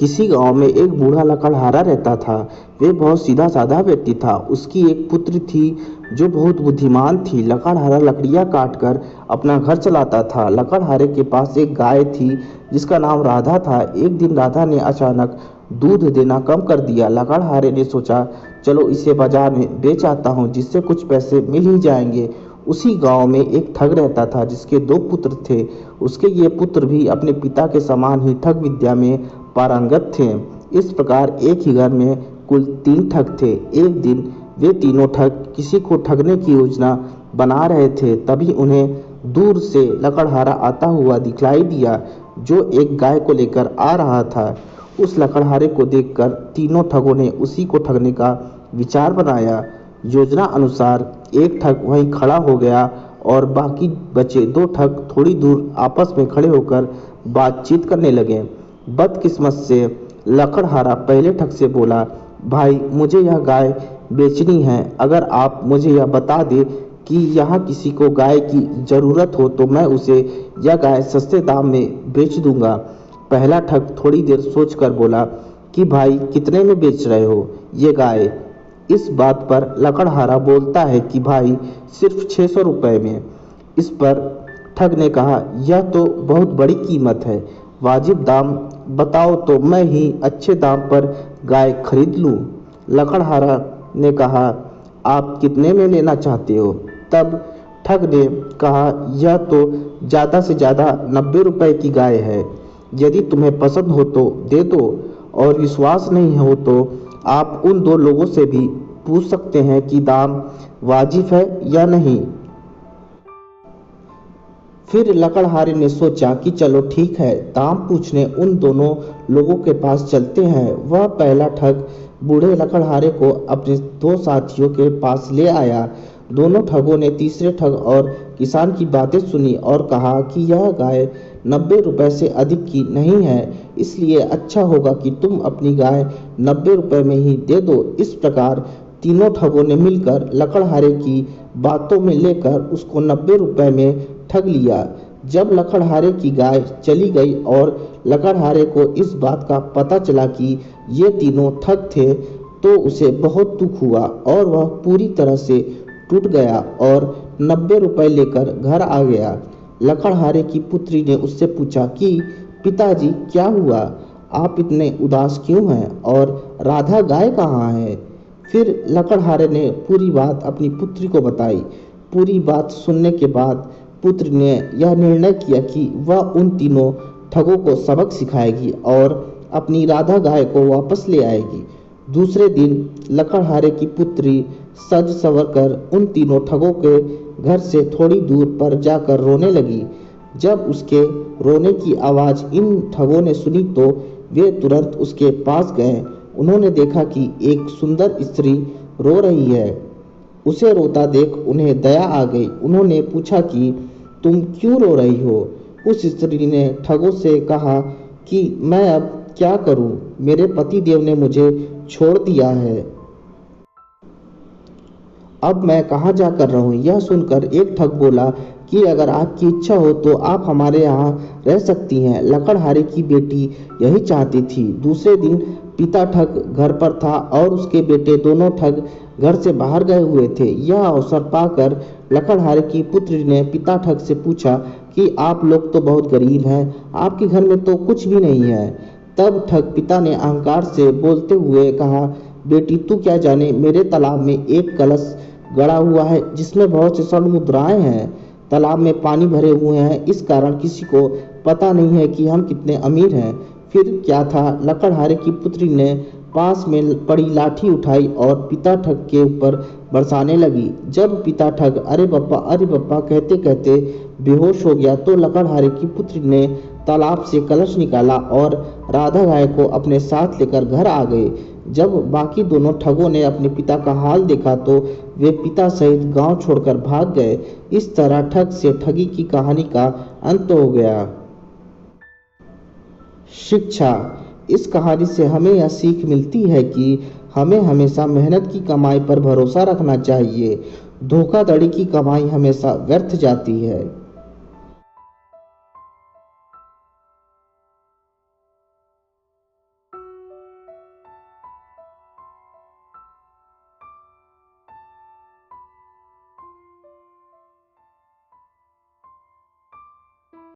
किसी गांव में एक बूढ़ा लकड़हारा रहता था। वे बहुत सीधा साधा व्यक्ति था। उसकी एक पुत्री थी जो बहुत बुद्धिमान थी। लकड़हारा लकड़ियां काट कर अपना घर चलाता था। लकड़हारे के पास एक गाय थी जिसका नाम राधा था। एक दिन राधा ने अचानक दूध देना कम कर दिया। लकड़हारे ने सोचा, चलो इसे बाजार में बेच आता हूँ, जिससे कुछ पैसे मिल ही जाएंगे। उसी गांव में एक ठग रहता था जिसके 2 पुत्र थे। उसके ये पुत्र भी अपने पिता के समान ही ठग विद्या में पारंगत थे। इस प्रकार एक ही घर में कुल 3 ठग थे। एक दिन वे तीनों ठग किसी को ठगने की योजना बना रहे थे। तभी उन्हें दूर से लकड़हारा आता हुआ दिखलाई दिया, जो एक गाय को लेकर आ रहा था। उस लकड़हारे को देखकर तीनों ठगों ने उसी को ठगने का विचार बनाया। योजना अनुसार एक ठग वहीं खड़ा हो गया और बाकी बचे 2 ठग थोड़ी दूर आपस में खड़े होकर बातचीत करने लगे। बदकिस्मत से लकड़हारा पहले ठग से बोला, भाई मुझे यह गाय बेचनी है। अगर आप मुझे यह बता दें कि यहाँ किसी को गाय की ज़रूरत हो तो मैं उसे यह गाय सस्ते दाम में बेच दूंगा। पहला ठग थोड़ी देर सोचकर बोला कि भाई कितने में बेच रहे हो ये गाय। इस बात पर लकड़हारा बोलता है कि भाई सिर्फ 600 रुपये में। इस पर ठग ने कहा, यह तो बहुत बड़ी कीमत है, वाजिब दाम बताओ तो मैं ही अच्छे दाम पर गाय खरीद लूँ। लकड़हारा ने कहा, आप कितने में लेना चाहते हो? तब ठग ने कहा, यह तो ज़्यादा से ज़्यादा 90 रुपये की गाय है। यदि तुम्हें पसंद हो तो दे दो, और विश्वास नहीं हो तो आप उन 2 लोगों से भी पूछ सकते हैं कि दाम वाजिब है या नहीं। फिर लकड़हारे ने सोचा कि चलो ठीक है, दाम पूछने उन दोनों लोगों के पास चलते हैं। वह पहला ठग बूढ़े लकड़हारे को अपने 2 साथियों के पास ले आया। दोनों ठगों ने तीसरे ठग और किसान की बातें सुनी और कहा कि यह गाय 90 रुपये से अधिक की नहीं है, इसलिए अच्छा होगा कि तुम अपनी गाय 90 रुपये में ही दे दो। इस प्रकार तीनों ठगों ने मिलकर लकड़हारे की बातों में लेकर उसको 90 रुपये में ठग लिया। जब लकड़हारे की गाय चली गई और लकड़हारे को इस बात का पता चला कि ये तीनों ठग थे, तो उसे बहुत दुख हुआ और वह पूरी तरह से टूट गया और 90 रुपये लेकर घर आ गया। लकड़हारे की पुत्री ने उससे पूछा कि पिताजी क्या हुआ, आप इतने उदास क्यों हैं और राधा गाय कहाँ है? फिर लकड़हारे ने पूरी बात अपनी पुत्री को बताई। पूरी बात सुनने के बाद पुत्र ने यह निर्णय किया कि वह उन तीनों ठगों को सबक सिखाएगी और अपनी राधा गाय को वापस ले आएगी। दूसरे दिन लकड़हारे की पुत्री सज संवर कर उन तीनों ठगों के घर से थोड़ी दूर पर जाकर रोने लगी। जब उसके रोने की आवाज़ इन ठगों ने सुनी तो वे तुरंत उसके पास गए। उन्होंने देखा कि एक सुंदर स्त्री रो रही है। उसे रोता देख उन्हें दया आ गई। उन्होंने पूछा कि तुम क्यों रो रही हो? उस स्त्री ने ठगों से कहा कि मैं अब क्या करूं, मेरे पति देव ने मुझे छोड़ दिया है, अब मैं कहाँ जाकर रहूं? यह सुनकर एक ठग बोला कि अगर आपकी इच्छा हो तो आप हमारे यहाँ रह सकती हैं। लकड़हारे की बेटी यही चाहती थी। दूसरे दिन पिता ठग घर पर था और उसके बेटे दोनों ठग घर से बाहर गए हुए थे। यह अवसर पाकर लकड़हारे की पुत्री ने पिता ठग से पूछा कि आप लोग तो बहुत गरीब हैं, आपके घर में तो कुछ भी नहीं है। तब ठग पिता ने अहंकार से बोलते हुए कहा, बेटी तू क्या जाने, मेरे तालाब में एक कलश गड़ा हुआ है जिसमें बहुत से स्वर्ण मुद्राएं हैं। तालाब में पानी भरे हुए हैं, इस कारण किसी को पता नहीं है कि हम कितने अमीर हैं। फिर क्या था, लकड़हारे की पुत्री ने पास में पड़ी लाठी उठाई और पिता ठग के ऊपर बरसाने लगी। जब पिता ठग अरे बप्पा कहते कहते बेहोश हो गया तो लकड़हारे की पुत्री ने तालाब से कलश निकाला और राधा गाय को अपने साथ लेकर घर आ गए। जब बाकी दोनों ठगों ने अपने पिता का हाल देखा तो वे पिता सहित गांव छोड़कर भाग गए। इस तरह ठग से ठगी की कहानी का अंत हो गया। शिक्षा, इस कहानी से हमें यह सीख मिलती है कि हमें हमेशा मेहनत की कमाई पर भरोसा रखना चाहिए। धोखाधड़ी की कमाई हमेशा व्यर्थ जाती है।